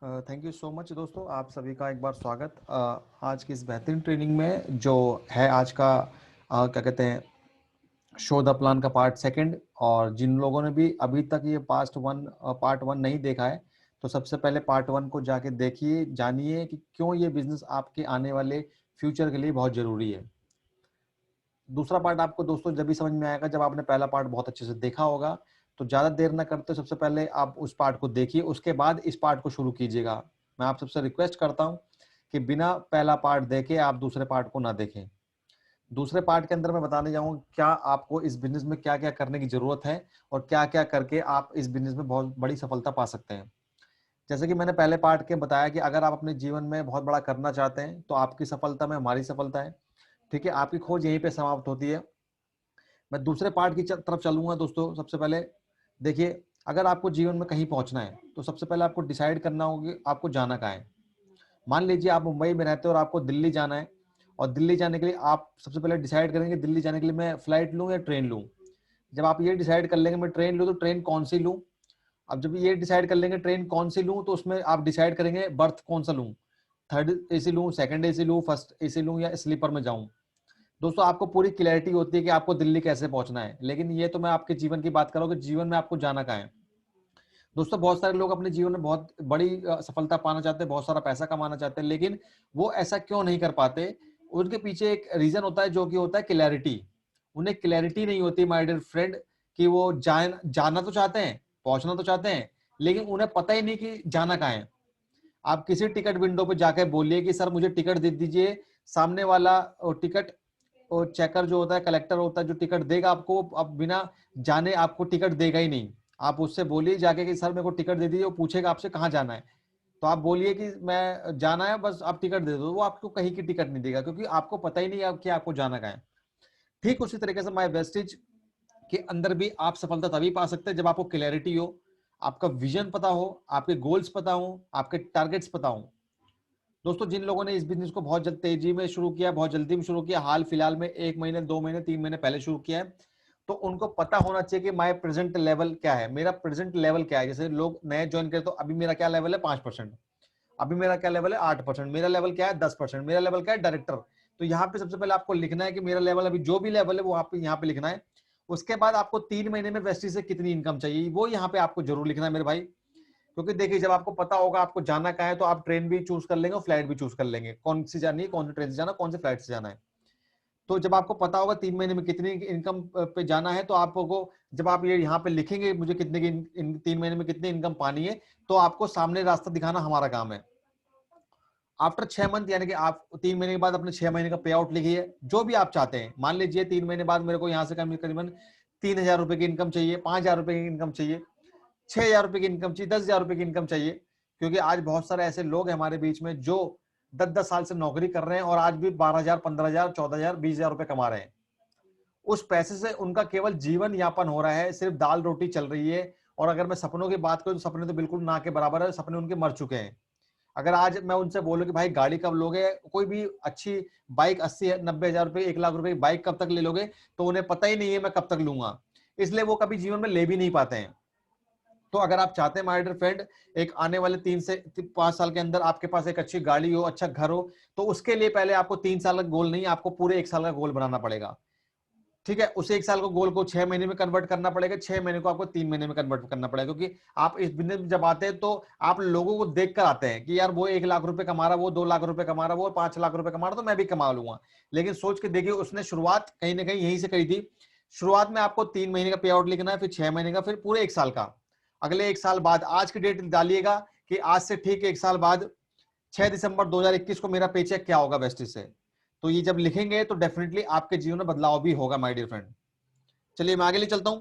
Thank you so much दोस्तों, आप सभी का एक बार स्वागत आज की इस बेहतरीन ट्रेनिंग में जो है आज का क्या कहते हैं शो द प्लान का पार्ट सेकंड। और जिन लोगों ने भी अभी तक ये पार्ट वन नहीं देखा है तो सबसे पहले पार्ट वन को जाके देखिए, जानिए कि क्यों ये बिजनेस आपके आने वाले फ्यूचर के लिए बहुत जरूरी है। दूसरा पार्ट आपको दोस्तों जब भी समझ में आएगा जब आपने पहला पार्ट बहुत अच्छे से देखा होगा। तो ज्यादा देर ना करते सबसे पहले आप उस पार्ट को देखिए, उसके बाद इस पार्ट को शुरू कीजिएगा। मैं आप सबसे रिक्वेस्ट करता हूं कि बिना पहला पार्ट देखे आप दूसरे पार्ट को ना देखें। दूसरे पार्ट के अंदर मैं बताने जाऊंगा क्या आपको इस बिजनेस में क्या क्या करने की जरूरत है और क्या क्या करके आप इस बिजनेस में बहुत बड़ी सफलता पा सकते हैं। जैसे कि मैंने पहले पार्ट के बताया कि अगर आप अपने जीवन में बहुत बड़ा करना चाहते हैं तो आपकी सफलता में हमारी सफलता है। ठीक है, आपकी खोज यहीं पे समाप्त होती है। मैं दूसरे पार्ट की तरफ चलूंगा दोस्तों। सबसे पहले देखिए, अगर आपको जीवन में कहीं पहुंचना है तो सबसे पहले आपको डिसाइड करना होगा कि आपको जाना कहाँ है। मान लीजिए आप मुंबई में रहते हो और आपको दिल्ली जाना है, और दिल्ली जाने के लिए आप सबसे पहले डिसाइड करेंगे दिल्ली जाने के लिए मैं फ्लाइट लूं या ट्रेन लूं। जब आप ये डिसाइड कर लेंगे मैं ट्रेन लूं तो ट्रेन कौन सी लूं। अब जब ये डिसाइड कर लेंगे ट्रेन कौन सी लूं तो उसमें आप डिसाइड करेंगे बर्थ कौन सा लूं, थर्ड एसी लूं, सेकंड एसी लूं, फर्स्ट एसी लूं या स्लीपर में जाऊं। दोस्तों आपको पूरी क्लैरिटी होती है कि आपको दिल्ली कैसे पहुंचना है, लेकिन ये तो मैं आपके जीवन की बात कर रहा हूं कि जीवन में आपको जाना कहाँ है। दोस्तों बहुत सारे लोग अपने जीवन में बहुत बड़ी सफलता पाना चाहते हैं, बहुत सारा पैसा कमाना चाहते हैं, लेकिन वो ऐसा क्यों नहीं कर पाते। उनके पीछे एक रीजन होता है जो कि होता है क्लैरिटी। उन्हें क्लैरिटी नहीं होती माय डियर फ्रेंड कि वो जाना तो चाहते हैं, पहुंचना तो चाहते हैं, लेकिन उन्हें पता ही नहीं कि जाना कहाँ है। आप किसी टिकट विंडो पे जाकर बोलिए कि सर मुझे टिकट दे दीजिए, सामने वाला टिकट और चेकर जो होता है, कलेक्टर होता है जो टिकट देगा आपको, अब बिना जाने आपको टिकट देगा ही नहीं। आप उससे बोलिए जाके कि सर मेरे को टिकट दे दीजिए, वो पूछेगा आपसे कहाँ जाना है, तो आप बोलिए कि मैं जाना है बस आप टिकट दे दो, वो आपको कहीं की टिकट नहीं देगा क्योंकि आपको पता ही नहीं है कि आपको जाना कहाँ है। ठीक उसी तरीके से माय वेस्टिज के अंदर भी आप सफलता तभी पा सकते हैं जब आपको क्लैरिटी हो, आपका विजन पता हो, आपके गोल्स पता हो, आपके टारगेट्स पता हो। दोस्तों जिन लोगों ने इस बिजनेस को बहुत जल्द तेजी में शुरू किया, बहुत जल्दी में शुरू किया, हाल फिलहाल में 1 महीने 2 महीने 3 महीने पहले शुरू किया है, तो उनको पता होना चाहिए कि माय प्रेजेंट लेवल क्या है, मेरा प्रेजेंट लेवल क्या है। जैसे लोग नए ज्वाइन करते तो अभी मेरा क्या लेवल है 5%, अभी मेरा क्या लेवल है 8%, मेरा लेवल क्या है 10%, मेरा लेवल क्या है डायरेक्टर। तो यहाँ पे सबसे पहले आपको लिखना है कि मेरा लेवल अभी जो भी लेवल है वो आप यहाँ पे लिखना है। उसके बाद आपको 3 महीने में वेस्टी से कितनी इनकम चाहिए वो यहाँ पे आपको जरूर लिखना है मेरे भाई। क्योंकि देखिए जब आपको पता होगा आपको जाना कहाँ है तो आप ट्रेन भी चूज कर लेंगे और फ्लाइट भी चूज कर लेंगे, कौन सी जानी है, कौन सी ट्रेन से जाना, कौन से फ्लाइट से जाना है। तो जब आपको पता होगा 3 महीने में कितनी इनकम पे जाना है तो आपको जब आप ये यहाँ पे लिखेंगे मुझे कितने की 3 महीने में कितनी इनकम पानी है, तो आपको सामने रास्ता दिखाना हमारा काम है। आफ्टर 6 मंथ यानी कि आप 3 महीने के बाद अपने 6 महीने का पे आउट लिखिए जो भी आप चाहते हैं। मान लीजिए 3 महीने बाद मेरे को यहाँ से करीबन 3,000 रुपए की इनकम चाहिए, 5,000 रुपए की इनकम चाहिए, 6,000 रुपए की इनकम चाहिए, 10,000 रुपए की इनकम चाहिए। क्योंकि आज बहुत सारे ऐसे लोग हैं हमारे बीच में जो 10-10 साल से नौकरी कर रहे हैं और आज भी 12,000 15,000 14,000 20,000 रुपए कमा रहे हैं। उस पैसे से उनका केवल जीवन यापन हो रहा है, सिर्फ दाल रोटी चल रही है। और अगर मैं सपनों की बात करूं तो सपने तो बिल्कुल ना के बराबर है, सपने उनके मर चुके हैं। अगर आज मैं उनसे बोलूं कि भाई गाड़ी कब लोगे, कोई भी अच्छी बाइक 80-90 हजार रुपए 1 लाख रुपए की बाइक कब तक ले लोगे, तो उन्हें पता ही नहीं है मैं कब तक लूंगा, इसलिए वो कभी जीवन में ले भी नहीं पाते हैं। तो अगर आप चाहते हैं माय डियर फ्रेंड एक आने वाले 3 से 5 साल के अंदर आपके पास एक अच्छी गाड़ी हो, अच्छा घर हो, तो उसके लिए पहले आपको 3 साल का गोल नहीं, आपको पूरे 1 साल का गोल बनाना पड़ेगा। ठीक है, उस 1 साल को गोल को 6 महीने में कन्वर्ट करना पड़ेगा, 6 महीने को आपको 3 महीने में कन्वर्ट करना पड़ेगा। क्योंकि आप इस बिजनेस में जब आते हैं तो आप लोगों को देख कर आते हैं कि यार वो 1 लाख रुपए कमा रहा, वो 2 लाख रुपए कमा रहा, वो 5 लाख रुपए कमा रहा, तो मैं भी कमा लूंगा। लेकिन सोच के देखिए उसने शुरुआत कहीं ना कहीं यहीं से करी थी। शुरुआत में आपको 3 महीने का पे आउट लिखना है, फिर 6 महीने का, फिर पूरे 1 साल का। अगले 1 साल बाद आज की डेट डालिएगा कि आज से ठीक 1 साल बाद 6 दिसंबर 2021 को मेरा पेचेक क्या होगा वेस्टिज से। तो ये जब लिखेंगे तो डेफिनेटली आपके जीवन में बदलाव भी होगा माय डियर फ्रेंड। चलिए मैं आगे ले चलता हूं।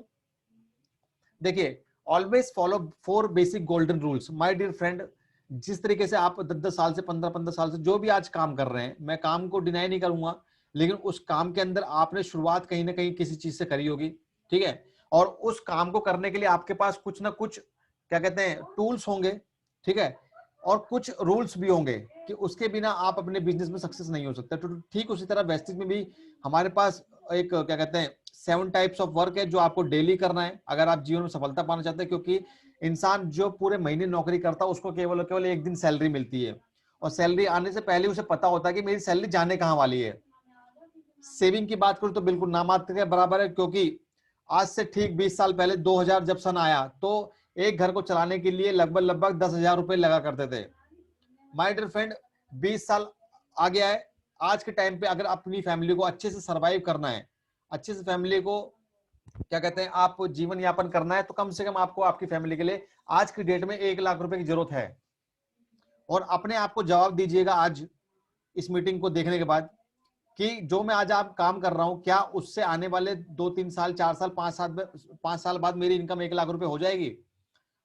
देखिए always follow 4 basic golden rules my dear friend. जिस तरीके से आप 10-10 साल से 15-15 साल से जो भी आज काम कर रहे हैं, मैं काम को डिनाई नहीं करूंगा, लेकिन उस काम के अंदर आपने शुरुआत कहीं ना कहीं किसी चीज से करी होगी। ठीक है, और उस काम को करने के लिए आपके पास कुछ ना कुछ क्या कहते हैं टूल्स होंगे। ठीक है, और कुछ रूल्स भी होंगे कि उसके बिना आप अपने बिजनेस में सक्सेस नहीं हो सकते। तो ठीक उसी तरह वेस्टिज में भी हमारे पास एक क्या कहते हैं 7 टाइप्स ऑफ वर्क है जो आपको डेली करना है अगर आप जीवन में सफलता पाना चाहते हैं। क्योंकि इंसान जो पूरे महीने नौकरी करता है उसको केवल केवल एक दिन सैलरी मिलती है, और सैलरी आने से पहले उसे पता होता है कि मेरी सैलरी जाने कहां वाली है। सेविंग की बात करूं तो बिल्कुल नामात्र के बराबर है, क्योंकि आज से ठीक 20 साल पहले 2000 जब सन आया तो एक घर को चलाने के लिए लगभग लगभग 10,000 रुपए लगा करते थे। माय डियर फ्रेंड, 20 साल आ गया है। आज के टाइम पे अगर अपनी फैमिली को अच्छे से सरवाइव करना है, अच्छे से फैमिली को क्या कहते हैं आप जीवन यापन करना है, तो कम से कम आपको आपकी फैमिली के लिए आज की डेट में 1 लाख रुपए की जरूरत है। और अपने आप को जवाब दीजिएगा आज इस मीटिंग को देखने के बाद कि जो मैं आज आप काम कर रहा हूं, क्या उससे आने वाले 2-3 साल 4 साल 5 साल बाद मेरी इनकम 1 लाख रुपए हो जाएगी?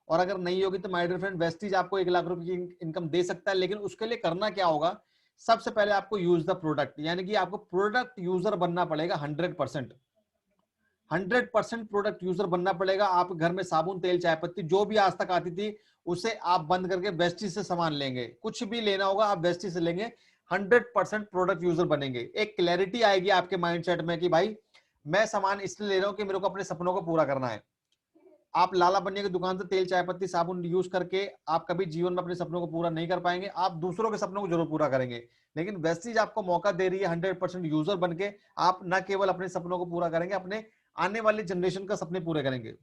और अगर नहीं होगी तो माय डियर फ्रेंड, वेस्टीज आपको 1 लाख रुपए की इनकम दे सकता है, लेकिन उसके लिए करना क्या होगा? सबसे पहले आपको यूज द प्रोडक्ट, यानी कि आपको प्रोडक्ट यूजर बनना पड़ेगा। 100% प्रोडक्ट यूजर बनना पड़ेगा। आप घर में साबुन, तेल, चाय पत्ती जो भी आज तक आती थी उसे आप बंद करके वेस्टीज से सामान लेंगे। कुछ भी लेना होगा आप वेस्टीज से लेंगे। 100% प्रोडक्ट यूजर बनेंगे। एक क्लैरिटी आएगी आपके माइंडसेट में कि भाई मैं सामान इसलिए ले रहा हूं कि मेरे को अपने सपनों को पूरा करना है। आप लाला बनिया की दुकान से तेल, चाय पत्ती, साबुन यूज करके आप कभी जीवन में अपने सपनों को पूरा नहीं कर पाएंगे। आप दूसरों के सपनों को जरूर पूरा करेंगे, लेकिन वेस्टीज आपको मौका दे रही है 100% यूजर बन के आप न केवल अपने सपनों को पूरा करेंगे, अपने आने वाली जनरेशन का सपने पूरे करेंगे।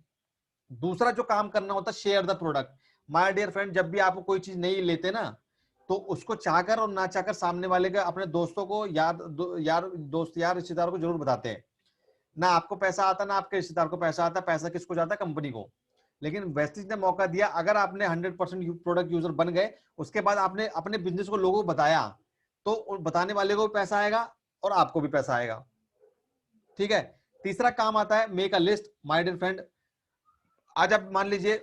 दूसरा जो काम करना होता है, share the product. My dear friend, जब भी आप कोई चीज नहीं लेते ना, तो उसको चाहकर और ना चाहकर सामने वाले के अपने दोस्तों को यार रिश्तेदारों को जरूर बताते हैं। ना आपको पैसा आता, ना आपके रिश्तेदार को पैसा आता। पैसा किसको जाता है? कंपनी को। लेकिन वेस्टीज ने मौका दिया, अगर आपने 100% प्रोडक्ट यूजर बन गए, उसके बाद आपने अपने बिजनेस को लोगों को बताया, तो बताने वाले को भी पैसा आएगा और आपको भी पैसा आएगा। ठीक है। तीसरा काम आता है make a list. My dear friend, आज आप मान लीजिए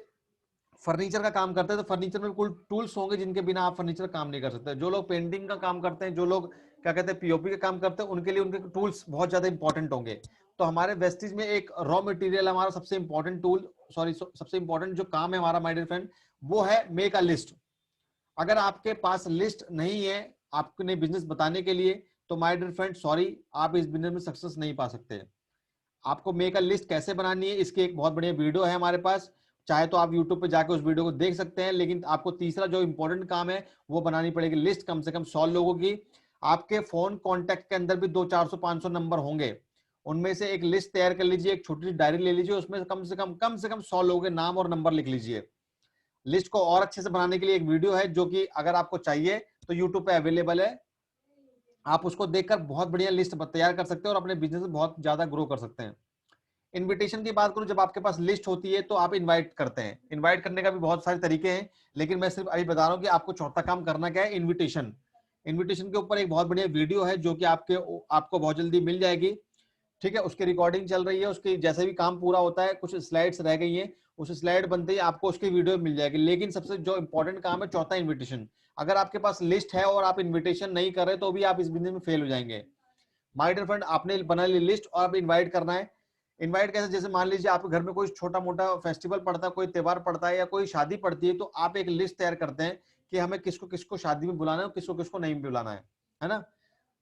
फर्नीचर का काम करते हैं, तो फर्नीचर में कुल टूल्स होंगे जिनके बिना आप फर्नीचर का काम नहीं कर सकते। जो लोग पेंटिंग का काम करते हैं, जो लोग क्या कहते हैं पीओपी का काम करते हैं, उनके लिए उनके टूल्स बहुत ज्यादा इंपॉर्टेंट होंगे। तो हमारे वेस्टीज में एक रॉ मटेरियल, हमारा सबसे इंपॉर्टेंट टूल, सबसे इंपॉर्टेंट जो काम है हमारा माय डियर फ्रेंड, वो है मेक अ लिस्ट। अगर आपके पास लिस्ट नहीं है आपने बिजनेस बताने के लिए, तो माय डियर फ्रेंड सॉरी, आप इस बिजनेस में सक्सेस नहीं पा सकते। आपको मेक अ लिस्ट कैसे बनानी है, इसकी एक बहुत बढ़िया वीडियो है हमारे पास। चाहे तो आप YouTube पे जाकर उस वीडियो को देख सकते हैं। लेकिन आपको तीसरा जो इंपॉर्टेंट काम है वो बनानी पड़ेगी लिस्ट, कम से कम 100 लोगों की। आपके फोन कॉन्टेक्ट के अंदर भी 200, 400, 500 नंबर होंगे। उनमें से एक लिस्ट तैयार कर लीजिए, एक छोटी सी डायरी ले लीजिए, उसमें कम से कम 100 लोगों के नाम और नंबर लिख लीजिए। लिस्ट को और अच्छे से बनाने के लिए एक वीडियो है जो कि अगर आपको चाहिए तो यूट्यूब पे अवेलेबल है। आप उसको देखकर बहुत बढ़िया लिस्ट तैयार कर सकते हैं और अपने बिजनेस में बहुत ज्यादा ग्रो कर सकते हैं। इनविटेशन की बात करूं, जब आपके पास लिस्ट होती है तो आप इनवाइट करते हैं। इनवाइट करने का भी बहुत सारे तरीके हैं, लेकिन मैं सिर्फ अभी बता रहा हूं कि आपको चौथा काम करना क्या है, इनविटेशन। इनविटेशन के ऊपर एक बहुत बढ़िया वीडियो है जो कि आपको बहुत जल्दी मिल जाएगी। ठीक है, उसकी रिकॉर्डिंग चल रही है, उसकी जैसे भी काम पूरा होता है, कुछ स्लाइड्स रह गई हैं, उस स्लाइड बनते ही आपको उसकी वीडियो मिल जाएगी। लेकिन सबसे जो इंपॉर्टेंट काम है चौथा, इन्विटेशन। अगर आपके पास लिस्ट है और आप इन्विटेशन नहीं कर रहे तो भी आप इस बिजनेस में फेल हो जाएंगे। माय डियर फ्रेंड, आपने बना ली लिस्ट और आप इन्वाइट करना है। इनवाइट कैसे? जैसे मान लीजिए आपके घर में कोई छोटा मोटा फेस्टिवल पड़ता है, कोई त्योहार पड़ता है या कोई शादी पड़ती है, तो आप एक लिस्ट तैयार करते हैं कि हमें किसको किसको शादी में बुलाना है, किसको किसको नहीं बुलाना है ना?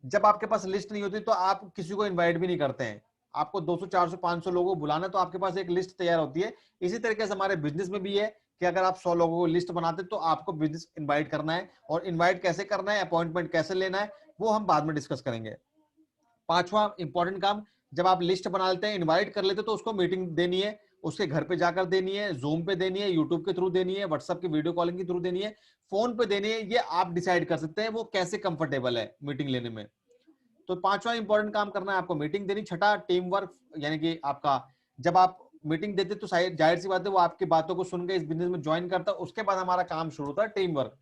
जब आपके पास लिस्ट नहीं होती तो आप किसी को इनवाइट भी नहीं करते हैं। आपको 200, 400, 500 लोगों को बुलाना, तो आपके पास एक लिस्ट तैयार होती है। इसी तरीके से हमारे बिजनेस में भी है कि अगर आप 100 लोगों को लिस्ट बनाते तो आपको बिजनेस इनवाइट करना है। और इनवाइट कैसे करना है, अपॉइंटमेंट कैसे लेना है, वो हम बाद में डिस्कस करेंगे। पांचवा इंपॉर्टेंट काम, जब आप लिस्ट बना लेते हैं, इनवाइट कर लेते हैं, तो उसको मीटिंग देनी है, उसके घर पे जाकर देनी है, जूम पे देनी है, यूट्यूब के थ्रू देनी है, व्हाट्सएप की वीडियो कॉलिंग के थ्रू देनी है, फोन पे देनी है। ये आप डिसाइड कर सकते हैं वो कैसे कंफर्टेबल है मीटिंग लेने में। तो पांचवा इंपॉर्टेंट काम करना है आपको मीटिंग देनी। छठा, टीम वर्क, यानी कि आपका जब आप मीटिंग देते तो जाहिर सी बात है वो आपकी बातों को सुनकर इस बिजनेस में ज्वाइन करता है। उसके बाद हमारा काम शुरू होता है टीम वर्क।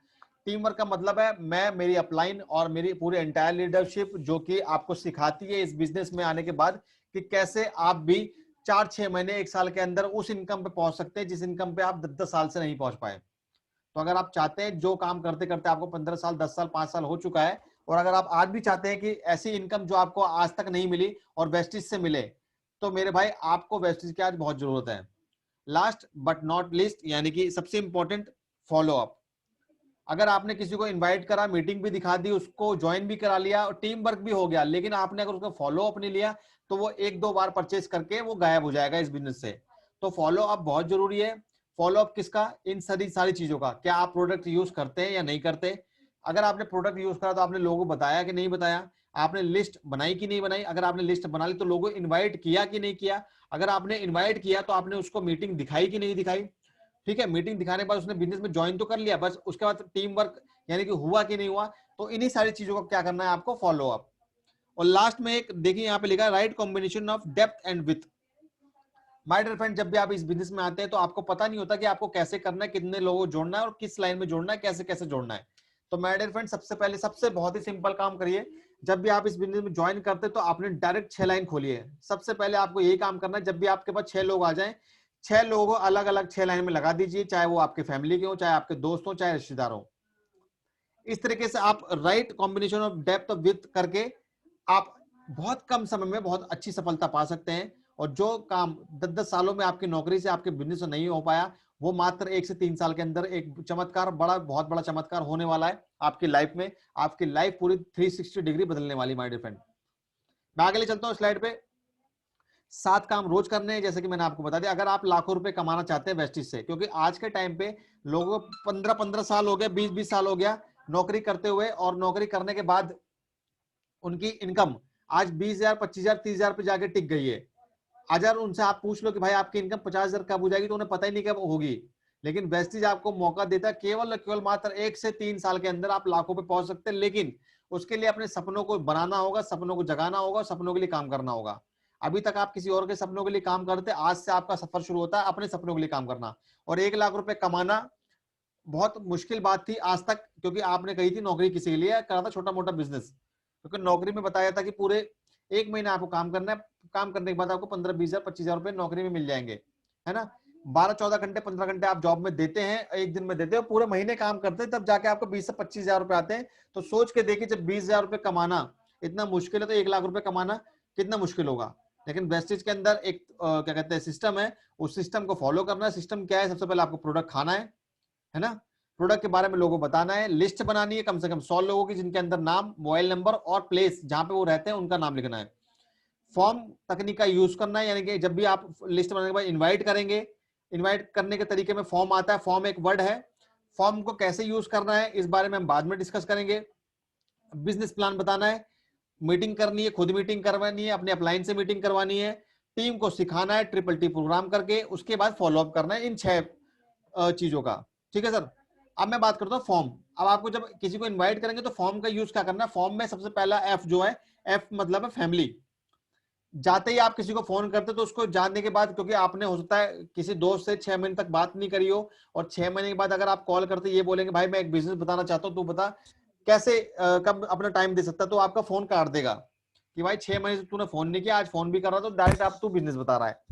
टीम वर्क का मतलब है मैं, मेरी अपलाइन और मेरी पूरी एंटायर लीडरशिप जो कि आपको सिखाती है इस बिजनेस में आने के बाद कि कैसे आप भी 4-6 महीने 1 साल के अंदर उस इनकम पे पहुंच सकते हैं जिस इनकम पे आप 10-10 साल से नहीं पहुंच पाए। तो अगर आप चाहते हैं, जो काम करते करते आपको 15 साल, 10 साल, 5 साल हो चुका है, और अगर आप आज भी चाहते हैं कि ऐसी इनकम जो आपको आज तक नहीं मिली और वेस्टिज से मिले, तो मेरे भाई आपको वेस्टिज की आज बहुत जरूरत है। लास्ट बट नॉट लिस्ट, यानी कि सबसे इंपॉर्टेंट, फॉलो अप। अगर आपने किसी को इनवाइट करा, मीटिंग भी दिखा दी, उसको ज्वाइन भी करा लिया और टीम वर्क भी हो गया, लेकिन आपने अगर उसका फॉलो अप नहीं लिया तो वो 1-2 बार परचेस करके वो गायब हो जाएगा इस बिजनेस से। तो फॉलो अप बहुत जरूरी है। फॉलोअप किसका, इन सारी चीजों का, क्या आप प्रोडक्ट यूज करते हैं या नहीं करते। अगर आपने प्रोडक्ट यूज करा तो आपने लोगों को बताया कि नहीं बताया, आपने लिस्ट बनाई कि नहीं बनाई, अगर आपने लिस्ट बना ली तो लोगों को इनवाइट किया कि नहीं किया, अगर आपने इनवाइट किया तो आपने उसको मीटिंग दिखाई कि नहीं दिखाई। ठीक है, मीटिंग दिखाने के बाद उसने बिजनेस में ज्वाइन तो कर लिया, बस उसके बाद टीम वर्क यानी कि हुआ कि नहीं हुआ। तो इन्हीं सारी चीजों को क्या करना है आपको, फॉलो अप। और लास्ट में एक देखिए यहाँ पे लिखा है right combination of depth and width. My dear friend, जब भी आप इस बिजनेस में आते हैं तो आपको पता नहीं होता कि आपको कैसे करना है, कितने लोगों को जोड़ना है और किस लाइन में जोड़ना है, कैसे कैसे जोड़ना है। तो माय डियर फ्रेंड, सबसे पहले सबसे बहुत ही सिंपल काम करिए। जब भी आप इस बिजनेस में ज्वाइन करते हैं तो आपने डायरेक्ट 6 लाइन खोली है। सबसे पहले आपको यही काम करना है, जब भी आपके पास 6 लोग आ जाएं, 6 लोगों को अलग अलग 6 लाइन में लगा दीजिए, चाहे वो आपके फैमिली के हो, चाहे आपके दोस्त हो, चाहे रिश्तेदार हो। इस तरीके से आप right combination of depth of with करके आप बहुत कम समय में बहुत अच्छी सफलता पा सकते हैं। और जो काम 10-10 सालों में आपकी नौकरी से, आपके बिजनेस से नहीं हो पाया, वो मात्र 1 से 3 साल के अंदर एक चमत्कार, बहुत बड़ा चमत्कार होने वाला है आपकी लाइफ में। आपकी लाइफ पूरी 360 डिग्री बदलने वाली माय डियर फ्रेंड। मैं आगे ले चलता हूँ स्लाइड पे। 7 काम रोज करने हैं, जैसे कि मैंने आपको बता दिया। अगर आप लाखों रुपए कमाना चाहते हैं वेस्टिज से, क्योंकि आज के टाइम पे लोगों को 15-15 साल हो गया, 20-20 साल हो गया नौकरी करते हुए, और नौकरी करने के बाद उनकी इनकम आज 20,000, 25,000, 30,000 पे जाके टिक गई है। अगर उनसे आप पूछ लो कि भाई आपकी इनकम 50,000 कब हो जाएगी, तो उन्हें पता ही नहीं कब होगी। लेकिन वेस्टिज आपको मौका देता है, केवल मात्र 1 से 3 साल के अंदर आप लाखों पे पहुंच सकते हैं। लेकिन उसके लिए अपने सपनों को बनाना होगा, सपनों को जगाना होगा, सपनों के लिए काम करना होगा। अभी तक आप किसी और के सपनों के लिए काम करते, आज से आपका सफर शुरू होता है अपने सपनों के लिए काम करना। और 1 लाख रुपए कमाना बहुत मुश्किल बात थी आज तक, क्योंकि आपने कही थी नौकरी किसी के लिए करा था, छोटा मोटा बिजनेस। क्योंकि नौकरी में बताया था कि पूरे 1 महीना आपको काम करना है, काम करने के बाद आपको 15-20,000, 25,000 रुपए नौकरी में मिल जाएंगे, है ना। 12-14 घंटे, 15 घंटे आप जॉब में देते हैं, एक दिन में देते हैं, पूरे महीने काम करते हैं, तब जाके आपको 20 से 25,000 रुपए आते हैं। तो सोच के देखिए, जब 20,000 रुपए कमाना इतना मुश्किल है, तो 1 लाख रुपए कमाना कितना मुश्किल होगा। लेकिन वेस्टिज के अंदर एक क्या कहते हैं सिस्टम है, उस सिस्टम को फॉलो करना है। सिस्टम क्या है, सबसे पहले आपको प्रोडक्ट खाना है ना। प्रोडक्ट के बारे में लोगों को बताना है, लिस्ट बनानी है कम से कम 100 लोगों की, जिनके अंदर नाम, मोबाइल नंबर और प्लेस जहां पे वो रहते हैं उनका नाम लिखना है। फॉर्म तकनीक का यूज करना है, यानी कि जब भी आप लिस्ट बनाने के बाद इनवाइट करेंगे, इनवाइट करने के तरीके में फॉर्म आता है। फॉर्म एक वर्ड है, फॉर्म को कैसे यूज करना है इस बारे में हम बाद में डिस्कस करेंगे। बिजनेस प्लान बताना है, मीटिंग करनी है, खुद मीटिंग करवानी है, अपने अपलाइन से मीटिंग करवानी है, टीम को सिखाना है ट्रिपल टी प्रोग्राम करके, उसके बाद फॉलोअप करना है इन 6 चीजों का। ठीक है सर। अब मैं बात करता हूँ फॉर्म। अब आपको जब किसी को इनवाइट करेंगे तो फॉर्म का यूज क्या करना है। फॉर्म में सबसे पहला एफ जो है, एफ मतलब है फैमिली। जाते ही आप किसी को फोन करते तो उसको जानने के बाद, क्योंकि आपने हो सकता है किसी दोस्त से 6 महीने तक बात नहीं करी हो, और 6 महीने के बाद अगर आप कॉल करते ये बोलेंगे भाई मैं एक बिजनेस बताना चाहता हूँ, तू बता कैसे कब अपना टाइम दे सकता है, तो आपका फोन काट देगा कि भाई 6 महीने से तूने फोन नहीं किया, आज फोन भी कर रहा, तो डायरेक्ट आप तू बिजनेस बता रहा है।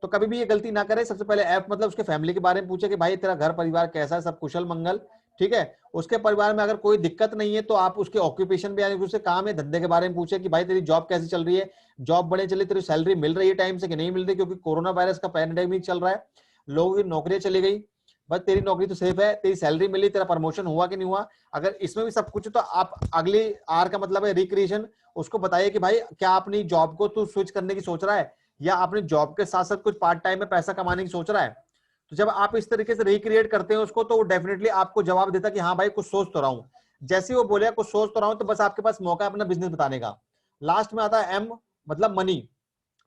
तो कभी भी ये गलती ना करे। सबसे पहले एफ मतलब उसके फैमिली के बारे में पूछे कि भाई तेरा घर परिवार कैसा है, सब कुशल मंगल, ठीक है। उसके परिवार में अगर कोई दिक्कत नहीं है तो आप उसके ऑक्यूपेशन भी, यानी उसके काम है धंधे के बारे में पूछे कि भाई तेरी जॉब कैसी चल रही है, जॉब बढ़िया चली, तेरी सैलरी मिल रही है टाइम से कि नहीं मिल रही, क्योंकि कोरोना वायरस का पैंडेमिक चल रहा है, लोगों की नौकरियां चली गई, बस तेरी नौकरी तो सेफ है, तेरी सैलरी मिली, तेरा प्रमोशन हुआ कि नहीं हुआ। अगर इसमें भी सब कुछ तो आप अगली आर का मतलब है रिक्रिएशन, उसको बताइए कि भाई क्या अपनी जॉब को तू स्विच करने की सोच रहा है, या अपने जॉब के साथ साथ कुछ पार्ट टाइम में पैसा कमाने की सोच रहा है। तो जब आप इस तरीके से रिक्रिएट करते हैं उसको, तो वो डेफिनेटली आपको जवाब देता कि हाँ भाई कुछ सोच तो रहा हूं। जैसे ही वो बोले कुछ सोच तो रहा हूं, तो बस आपके पास मौका है अपना बिजनेस बताने का। लास्ट में आता है एम मतलब मनी।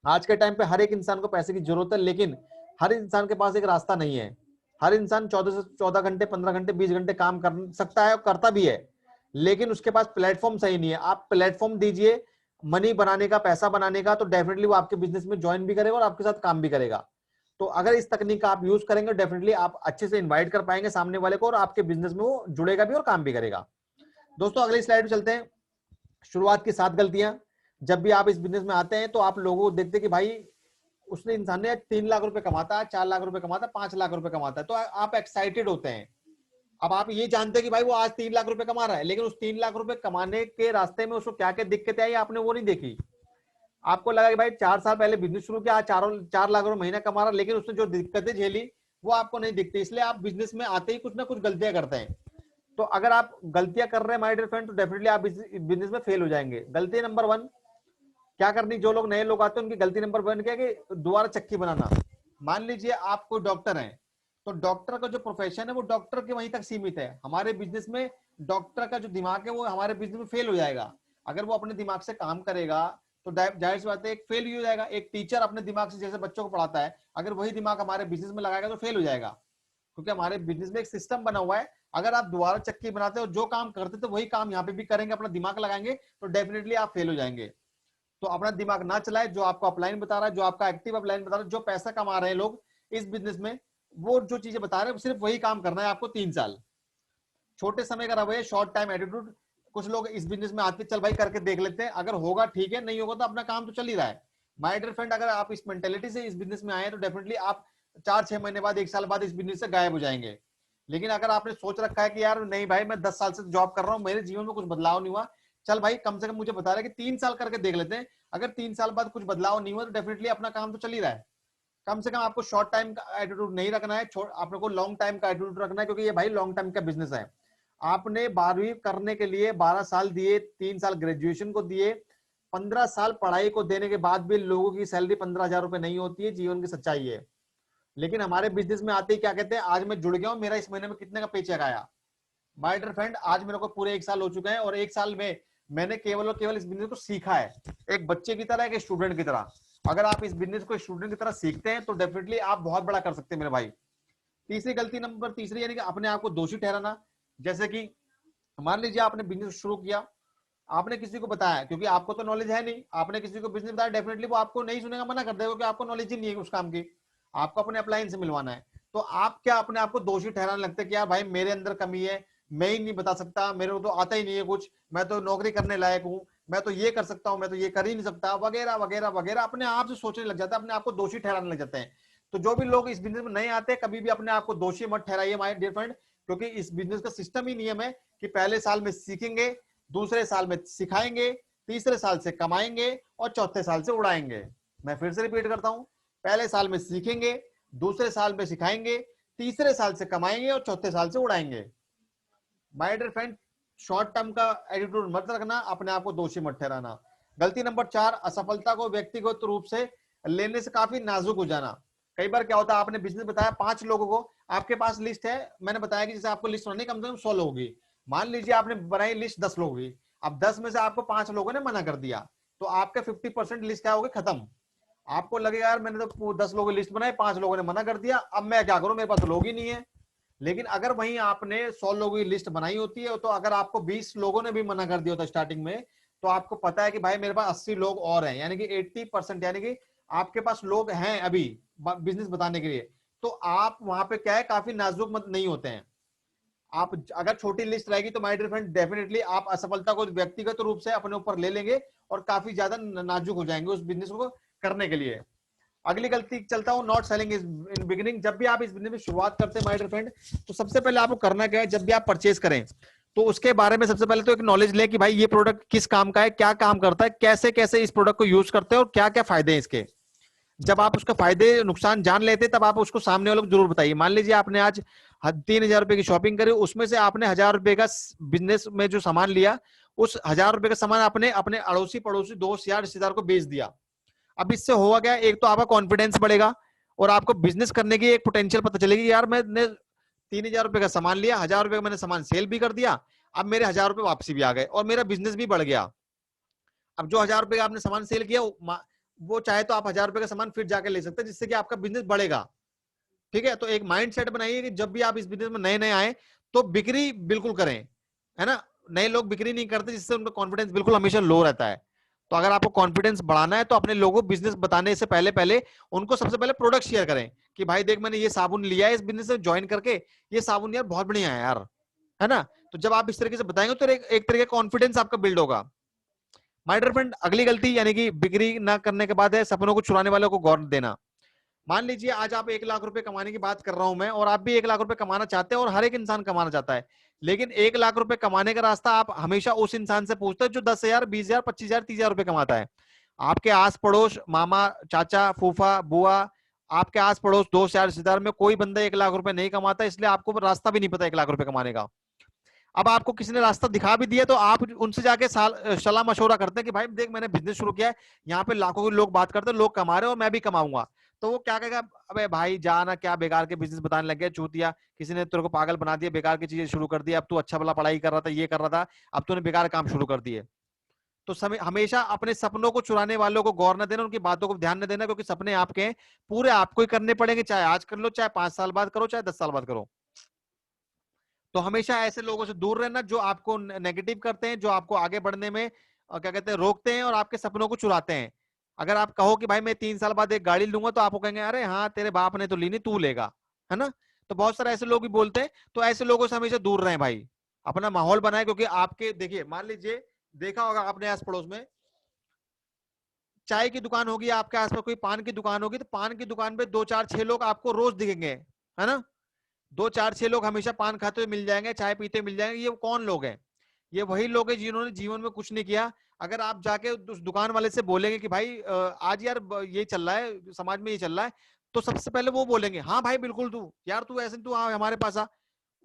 आज के टाइम पे हर एक इंसान को पैसे की जरूरत है, लेकिन हर इंसान के पास एक रास्ता नहीं है। हर इंसान 14 से 14 घंटे, 15 घंटे, 20 घंटे काम कर सकता है और करता भी है, लेकिन उसके पास प्लेटफॉर्म सही नहीं है। आप प्लेटफॉर्म दीजिए मनी बनाने का, पैसा बनाने का, तो डेफिनेटली वो आपके बिजनेस में ज्वाइन भी करेगा और आपके साथ काम भी करेगा। तो अगर इस तकनीक का आप यूज करेंगे, डेफिनेटली आप अच्छे से इनवाइट कर पाएंगे सामने वाले को, और आपके बिजनेस में वो जुड़ेगा भी और काम भी करेगा। दोस्तों अगली स्लाइड पे चलते हैं। शुरुआत की 7 गलतियां। जब भी आप इस बिजनेस में आते हैं तो आप लोगों को देखते हैं कि भाई उसने इंसान ने 3 लाख रुपए कमाता है, 4 लाख रुपए कमाता है, 5 लाख रुपए कमाता है, तो आप एक्साइटेड होते हैं। अब आप ये जानते हैं कि भाई वो आज 3 लाख रुपए कमा रहा है, लेकिन उस 3 लाख रुपए कमाने के रास्ते में उसको क्या क्या दिक्कतें आई आपने वो नहीं देखी। आपको लगा कि भाई 4 साल पहले बिजनेस शुरू किया, आज 4 लाख रुपए महीना कमा रहा, लेकिन उसने जो दिक्कतें झेली वो आपको नहीं दिखती। इसलिए आप बिजनेस में आते ही कुछ ना कुछ गलतियां करते हैं। तो अगर आप गलतियां कर रहे हैं माय डियर फ्रेंड, तो डेफिनेटली आप बिजनेस में फेल हो जाएंगे। गलती नंबर 1 क्या करनी, जो लोग नए लोग आते हैं उनकी गलती नंबर 1 क्या है कि दोबारा चक्की बनाना। मान लीजिए आप कोई डॉक्टर हैं, तो डॉक्टर का जो प्रोफेशन है वो डॉक्टर के वहीं तक सीमित है। हमारे बिजनेस में डॉक्टर का जो दिमाग है वो हमारे बिजनेस में फेल हो जाएगा। अगर वो अपने दिमाग से काम करेगा तो जाहिर सी बात है एक फेल ही हो जाएगा। एक टीचर अपने दिमाग से जैसे बच्चों को पढ़ाता है, अगर वही दिमाग हमारे बिजनेस में लगाएगा तो फेल हो जाएगा, क्योंकि हमारे बिजनेस में एक सिस्टम बना हुआ है। अगर आप दोबारा चक्की बनाते हो, जो काम करते तो वही काम यहाँ पे भी करेंगे, अपना दिमाग लगाएंगे, तो डेफिनेटली आप फेल हो जाएंगे। तो अपना दिमाग ना चलाए, जो आपको अपलाइन बता रहा है, जो आपका एक्टिव अपलाइन बता रहा है, जो पैसा कमा रहे हैं लोग इस बिजनेस में, वो जो चीजें बता रहे हैं सिर्फ वही काम करना है आपको 3 साल। छोटे समय का रवैया, शॉर्ट टाइम एटीट्यूड। कुछ लोग इस बिजनेस में आते चल भाई करके देख लेते हैं, अगर होगा ठीक है, नहीं होगा तो अपना काम तो चल ही रहा है। माय डियर फ्रेंड, अगर आप इस मेंटेलिटी से इस बिजनेस में आए तो डेफिनेटली आप 4-6 महीने बाद, 1 साल बाद इस बिजनेस से गायब हो जाएंगे। लेकिन अगर आपने सोच रखा है कि यार नहीं भाई मैं 10 साल से जॉब कर रहा हूँ, मेरे जीवन में कुछ बदलाव नहीं हुआ, चल भाई कम से कम मुझे बता रहे कि 3 साल करके देख लेते हैं, अगर 3 साल बाद कुछ बदलाव नहीं हुआ तो डेफिनेटली अपना काम तो चल ही रहा है। कम से कम आपको शॉर्ट टाइम का एटीट्यूड नहीं रखना है, आपको लॉन्ग टाइम का एटीट्यूड रखना है, क्योंकि ये भाई लॉन्ग टाइम का बिजनेस है। आपने 12वीं करने के लिए 12 साल दिए, 3 साल ग्रेजुएशन को दिए, 15 साल पढ़ाई को देने के बाद भी लोगों की सैलरी 15,000 रुपए नहीं होती है, जीवन की सच्चाई है। लेकिन हमारे बिजनेस में आते ही क्या कहते हैं, आज मैं जुड़ गया हूं, मेरा इस महीने में कितने का पे चेक आया। माय डियर फ्रेंड, आज मेरे को पूरे 1 साल हो चुके हैं, और 1 साल में मैंने केवल और केवल इस बिजनेस को सीखा है, एक बच्चे की तरह, एक स्टूडेंट की तरह। अगर आप इस बिजनेस को स्टूडेंट की तरह सीखते हैं तो डेफिनेटली आप बहुत बड़ा कर सकते हैं मेरे भाई। तीसरी गलती, नंबर तीसरी, यानी कि अपने आप को दोषी ठहराना। जैसे कि मान लीजिए आपने बिजनेस शुरू किया, आपने किसी को बताया, क्योंकि आपको तो नॉलेज है नहीं, आपने किसी को बिजनेस बताया, डेफिनेटली वो आपको नहीं सुनेगा, मना कर देगा, क्योंकि आपको नॉलेज ही नहीं है उस काम की, आपको अपने अपलाइन से मिलवाना है। तो आप क्या अपने आप को दोषी ठहराने लगते हैं कि यार भाई मेरे अंदर कमी है, मैं ही नहीं बता सकता, मेरे को तो आता ही नहीं है कुछ, मैं तो नौकरी करने लायक हूं, मैं तो ये कर सकता हूं, मैं तो ये कर ही नहीं सकता, वगैरह वगैरह वगैरह, अपने आप से सोचने लग जाता है, अपने आप को दोषी ठहराने लग जाते हैं। तो जो भी लोग इस बिजनेस में नहीं आते, कभी भी अपने आप को दोषी मत ठहराइए माय डियर फ्रेंड, क्योंकि इस बिजनेस का सिस्टम ही नियम है कि पहले साल में सीखेंगे, दूसरे साल में सिखाएंगे, तीसरे साल से कमाएंगे, और चौथे साल से उड़ाएंगे। मैं फिर से रिपीट करता हूं, पहले साल में सीखेंगे, दूसरे साल में सिखाएंगे, तीसरे साल से कमाएंगे, और चौथे साल से उड़ाएंगे। My dear friend, short term का एटीट्यूड मत रखना, अपने आप को दोषी मत ठहराना। गलती नंबर 4, असफलता को व्यक्तिगत रूप से लेने से काफी नाजुक हो जाना। कई बार क्या होता है, आपने बिजनेस बताया 5 लोगों को, आपके पास लिस्ट है, मैंने बताया कि जैसे आपको लिस्ट बनानी कम से कम 100 लोगों की, मान लीजिए आपने बनाई लिस्ट 10 लोगों की, अब 10 में से आपको 5 लोगों ने मना कर दिया, तो आपके 50% लिस्ट क्या होगी, खत्म। आपको लगेगा यार मैंने तो 10 लोगों की लिस्ट बनाई, 5 लोगों ने मना कर दिया, अब मैं क्या करूं, मेरे पास तो लोग ही नहीं है। लेकिन अगर वहीं आपने 100 लोगों की लिस्ट बनाई होती है, तो अगर आपको 20 लोगों ने भी मना कर दिया होता स्टार्टिंग में, तो आपको पता है कि भाई मेरे पास 80 लोग और हैं, यानी कि 80%, यानी कि आपके पास लोग हैं अभी बिजनेस बताने के लिए। तो आप वहां पे क्या है, काफी नाजुक मत नहीं होते हैं। आप अगर छोटी लिस्ट रहेगी तो माय डियर फ्रेंड डेफिनेटली आप असफलता को व्यक्तिगत रूप से अपने ऊपर ले लेंगे, और काफी ज्यादा नाजुक हो जाएंगे उस बिजनेस को करने के लिए। अगली गलती चलता हूं, नॉट सेलिंग इन बिगिनिंग। जब भी आप इस बिजनेस में शुरुआत करते हैं माय डियर फ्रेंड, तो सबसे पहले आपको करना क्या है, जब भी आप परचेज करें तो उसके बारे में सबसे पहले तो एक नॉलेज लें कि भाई ये प्रोडक्ट किस काम का है, क्या काम करता है, कैसे कैसे इस प्रोडक्ट को यूज करते हैं, और क्या क्या फायदे हैं इसके। जब आप उसका फायदे नुकसान जान लेते तब आप उसको सामने वालों को जरूर बताइए। मान लीजिए आपने आज 3,000 रुपए की शॉपिंग करी, उसमें से आपने 1,000 रुपए का बिजनेस में जो सामान लिया, उस 1,000 रुपए का सामान आपने अपने अड़ोसी पड़ोसी दोस्त यार रिश्तेदार को बेच दिया। अब इससे होगा क्या, एक तो आपका कॉन्फिडेंस बढ़ेगा, और आपको बिजनेस करने की एक पोटेंशियल पता चलेगी, यार मैंने 3,000 रुपए का सामान लिया, 1,000 रुपए का मैंने सामान सेल भी कर दिया, अब मेरे 1,000 रुपए वापसी भी आ गए, और मेरा बिजनेस भी बढ़ गया। अब जो 1,000 रुपए का आपने सामान सेल किया, वो चाहे तो आप 1,000 रुपए का सामान फिर जाके ले सकते हैं, जिससे कि आपका बिजनेस बढ़ेगा। ठीक है, तो एक माइंड सेट बनाइए कि जब भी आप इस बिजनेस में नए नए आए तो बिक्री बिल्कुल करें, है ना। नए लोग बिक्री नहीं करते, जिससे उनका कॉन्फिडेंस बिल्कुल हमेशा लो रहता है। तो अगर आपको कॉन्फिडेंस बढ़ाना है तो अपने लोगों को बिजनेस बताने से पहले पहले उनको सबसे पहले प्रोडक्ट शेयर करें कि भाई देख मैंने ये साबुन लिया है इस बिजनेस से ज्वाइन करके, ये साबुन यार बहुत बढ़िया है यार, है ना। तो जब आप इस तरीके से बताएंगे तो एक तरीके का कॉन्फिडेंस आपका बिल्ड होगा। माय डियर फ्रेंड, अगली गलती यानी कि बिक्री ना करने के बाद है सपनों को चुराने वालों को गौर देना। मान लीजिए आज आप 1,00,000 रुपए कमाने की बात कर रहा हूं मैं, और आप भी 1,00,000 रुपए कमाना चाहते हैं, और हर एक इंसान कमाना चाहता है, लेकिन 1,00,000 रुपए कमाने का रास्ता आप हमेशा उस इंसान से पूछते हैं जो 10,000, 20,000, 25,000, 30,000 रुपए कमाता है। आपके आस पड़ोस, मामा, चाचा, फूफा, बुआ, आपके आस पड़ोस, दोस्त यार, रिश्तेदार में कोई बंदा 1,00,000 रुपए नहीं कमाता, इसलिए आपको रास्ता भी नहीं पता 1,00,000 रुपए कमाने का। अब आपको किसी ने रास्ता दिखा भी दिया तो आप उनसे जाके सलाह मशवरा करते हैं कि भाई देख मैंने बिजनेस शुरू किया है, यहाँ पे लाखों के लोग बात करते हैं, लोग कमा रहे हैं और मैं भी कमाऊंगा। तो वो क्या कहेगा, अबे भाई जा ना, क्या बेकार के बिजनेस बताने लग गया चूतिया, किसी ने तेरे को पागल बना दिया, बेकार की चीजें शुरू कर दी, अब तू अच्छा भला पढ़ाई कर रहा था, ये कर रहा था, अब तूने बेकार काम शुरू कर दिए। तो समय हमेशा अपने सपनों को चुराने वालों को गौर न देना, उनकी बातों को ध्यान न देना, क्योंकि सपने आपके हैं, पूरे आपको ही करने पड़ेंगे, चाहे आज कर लो, चाहे 5 साल बाद करो, चाहे 10 साल बाद करो। तो हमेशा ऐसे लोगों से दूर रहना जो आपको नेगेटिव करते हैं, जो आपको आगे बढ़ने में क्या कहते हैं रोकते हैं और आपके सपनों को चुराते हैं। अगर आप कहो कि भाई मैं 3 साल बाद एक गाड़ी लूंगा, तो आपको कहेंगे अरे हाँ तेरे बाप ने तो ली नहीं, तू लेगा, है ना। तो बहुत सारे ऐसे लोग भी बोलते हैं, तो ऐसे लोगों से हमेशा दूर रहें भाई, अपना माहौल बनाए, क्योंकि आपके देखिए मान लीजिए देखा होगा आपने आस पड़ोस में चाय की दुकान होगी, आपके आसपास कोई पान की दुकान होगी, तो पान की दुकान पे 2 4 6 लोग आपको रोज दिखेंगे, है ना। 2 4 6 लोग हमेशा पान खाते हुए मिल जाएंगे, चाय पीते मिल जाएंगे। ये कौन लोग हैं? ये वही लोग हैं जिन्होंने जीवन में कुछ नहीं किया। अगर आप जाके उस दुकान वाले से बोलेंगे कि भाई आज यार ये चल रहा है समाज में, ये चल रहा है, तो सबसे पहले वो बोलेंगे हाँ भाई बिल्कुल, तू यार तू ऐसे तू हमारे पास आ।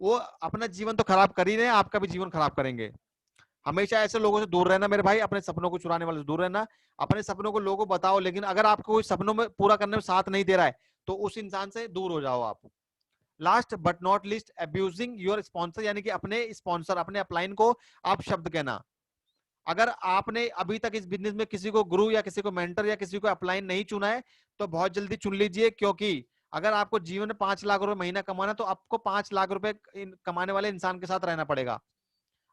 वो अपना जीवन तो खराब कर ही रहे हैं, आपका भी जीवन खराब करेंगे। हमेशा ऐसे लोगों से दूर रहना मेरे भाई, अपने सपनों को चुराने वाले से दूर रहना। अपने सपनों को लोगों को बताओ, लेकिन अगर आपको कोई सपनों में पूरा करने में साथ नहीं दे रहा है, तो उस इंसान से दूर हो जाओ आप। Last but not least, abusing your sponsor, यानी कि अपने स्पॉन्सर, अपने अपलाइन को आप शब्द कहना। अगर आपने अभी तक इस बिजनेस में किसी को गुरु या किसी को मेंटर या किसी को अपलाइन नहीं चुना है, तो बहुत जल्दी चुन लीजिए, क्योंकि अगर आपको जीवन में 5 लाख रुपए महीना कमाना, तो आपको 5 लाख रुपए कमाने वाले इंसान के साथ रहना पड़ेगा।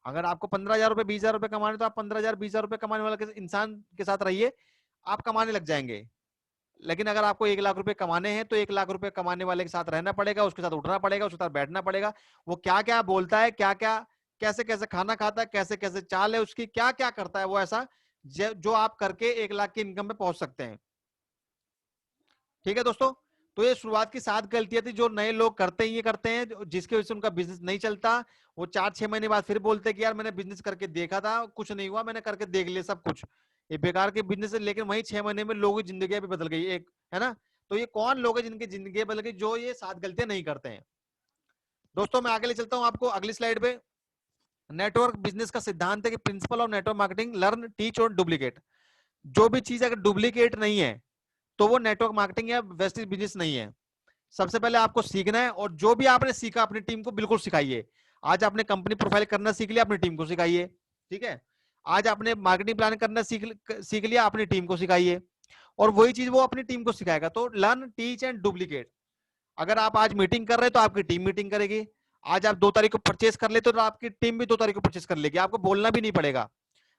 अगर आपको 15,000 रुपए 20,000 रुपए कमाने, तो आप 15,000 20,000 रुपए कमाने वाले इंसान के साथ रहिए, आप कमाने लग जाएंगे। लेकिन अगर आपको 1 लाख रुपए कमाने हैं, तो 1 लाख रुपए कमाने वाले के साथ रहना पड़ेगा, उसके साथ उठना पड़ेगा, उसके साथ बैठना पड़ेगा। वो क्या क्या बोलता है, क्या क्या कैसे कैसे खाना खाता है, कैसे कैसे चाल है उसकी, क्या क्या करता है वो ऐसा, जो आप करके 1 लाख की इनकम पे पहुंच सकते हैं। ठीक है दोस्तों। तो ये शुरुआत की 7 गलतियां थी जो नए लोग करते ही ये करते हैं, जिसके वजह से उनका बिजनेस नहीं चलता। वो 4 6 महीने बाद फिर बोलते हैं कि यार मैंने बिजनेस करके देखा था, कुछ नहीं हुआ, मैंने करके देख लिया सब कुछ, ये बेकार के बिजनेस है। लेकिन वही 6 महीने में लोगों की जिंदगी भी बदल गई एक, है ना। तो ये कौन लोग हैं जिनकी जिंदगी बदल गई, जो ये 7 गलतियां नहीं करते हैं। दोस्तों मैं आगे ले चलता हूं आपको अगली स्लाइड पे। नेटवर्क बिजनेस का सिद्धांत है कि principle of network marketing, learn teach और डुप्लीकेट। जो भी चीज अगर डुप्लीकेट नहीं है, तो वो नेटवर्क मार्केटिंग या वेस्टेज बिजनेस नहीं है। सबसे पहले आपको सीखना है, और जो भी आपने सीखा अपनी टीम को बिल्कुल सिखाइए। आज आपने कंपनी प्रोफाइल करना सीख लिया, अपनी टीम को सिखाइए। ठीक है। आज आपने मार्केटिंग प्लान करना सीख लिया, अपनी टीम को सिखाइए। और वही चीज वो अपनी टीम को सिखाएगा। तो लर्न टीच एंड डुप्लीकेट। अगर आप आज मीटिंग कर रहे हैं, तो आपकी टीम मीटिंग करेगी। आज आप 2 तारीख को परचेस कर लेते हो, तो आपकी टीम भी 2 तारीख को परचेस कर लेगी, आपको बोलना भी नहीं पड़ेगा।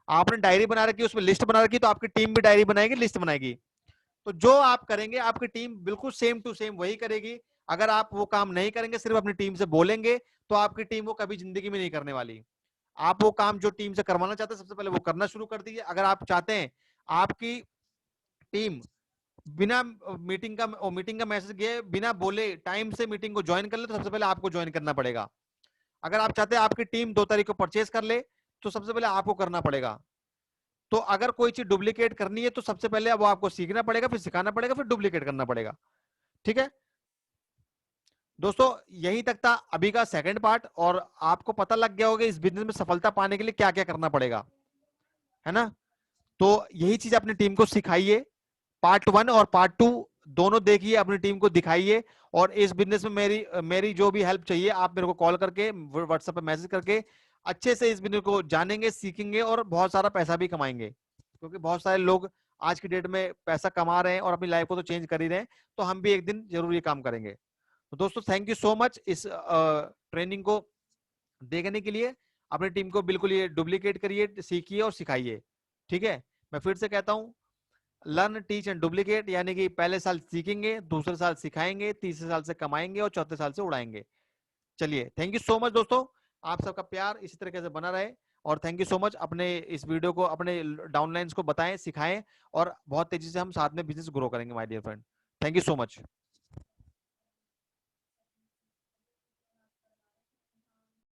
आपने डायरी बना रखी, उसमें लिस्ट बना रखी, तो आपकी टीम भी डायरी बनाएगी, लिस्ट बनाएगी। तो जो आप करेंगे आपकी टीम बिल्कुल सेम टू सेम वही करेगी। अगर आप वो काम नहीं करेंगे, सिर्फ अपनी टीम से बोलेंगे, तो आपकी टीम वो कभी जिंदगी में नहीं करने वाली। आप वो काम जो टीम से करवाना चाहते हैं, सबसे पहले वो करना शुरू कर दीजिए। अगर आप चाहते हैं आपकी टीम बिना मीटिंग का मैसेज दिए, बिना बोले टाइम से मीटिंग को ज्वाइन कर ले, तो सबसे पहले आपको ज्वाइन करना पड़ेगा। अगर आप चाहते हैं आपकी टीम 2 तारीख को परचेज कर ले, तो सबसे पहले आपको करना पड़ेगा। तो अगर कोई चीज डुप्लीकेट करनी है, तो सबसे पहले वो आपको सीखना पड़ेगा, फिर सिखाना पड़ेगा, फिर डुप्लीकेट करना पड़ेगा। ठीक है दोस्तों, यही तक था अभी का सेकंड पार्ट, और आपको पता लग गया होगा इस बिजनेस में सफलता पाने के लिए क्या क्या करना पड़ेगा, है ना। तो यही चीज अपनी टीम को सिखाइए। पार्ट 1 और पार्ट 2 दोनों देखिए, अपनी टीम को दिखाइए। और इस बिजनेस में मेरी मेरी जो भी हेल्प चाहिए, आप मेरे को कॉल करके, व्हाट्सएप पे मैसेज करके अच्छे से इस बिजनेस को जानेंगे, सीखेंगे, और बहुत सारा पैसा भी कमाएंगे। क्योंकि बहुत सारे लोग आज की डेट में पैसा कमा रहे हैं और अपनी लाइफ को तो चेंज कर ही रहे हैं। तो हम भी एक दिन जरूर ये काम करेंगे। तो दोस्तों थैंक यू सो मच इस ट्रेनिंग को देखने के लिए। अपनी टीम को बिल्कुल ये डुप्लीकेट करिए, सीखिए और सिखाइए। ठीक है। मैं फिर से कहता हूँ, लर्न टीच एंड डुप्लीकेट, यानी कि पहले साल सीखेंगे, दूसरे साल सिखाएंगे, तीसरे साल से कमाएंगे, और चौथे साल से उड़ाएंगे। चलिए थैंक यू सो मच दोस्तों, आप सबका प्यार इसी तरीके से बना रहे। और थैंक यू सो मच, अपने इस वीडियो को अपने डाउनलाइंस को बताएं, सिखाएं, और बहुत तेजी से हम साथ में बिजनेस ग्रो करेंगे my dear friend. Thank you so much.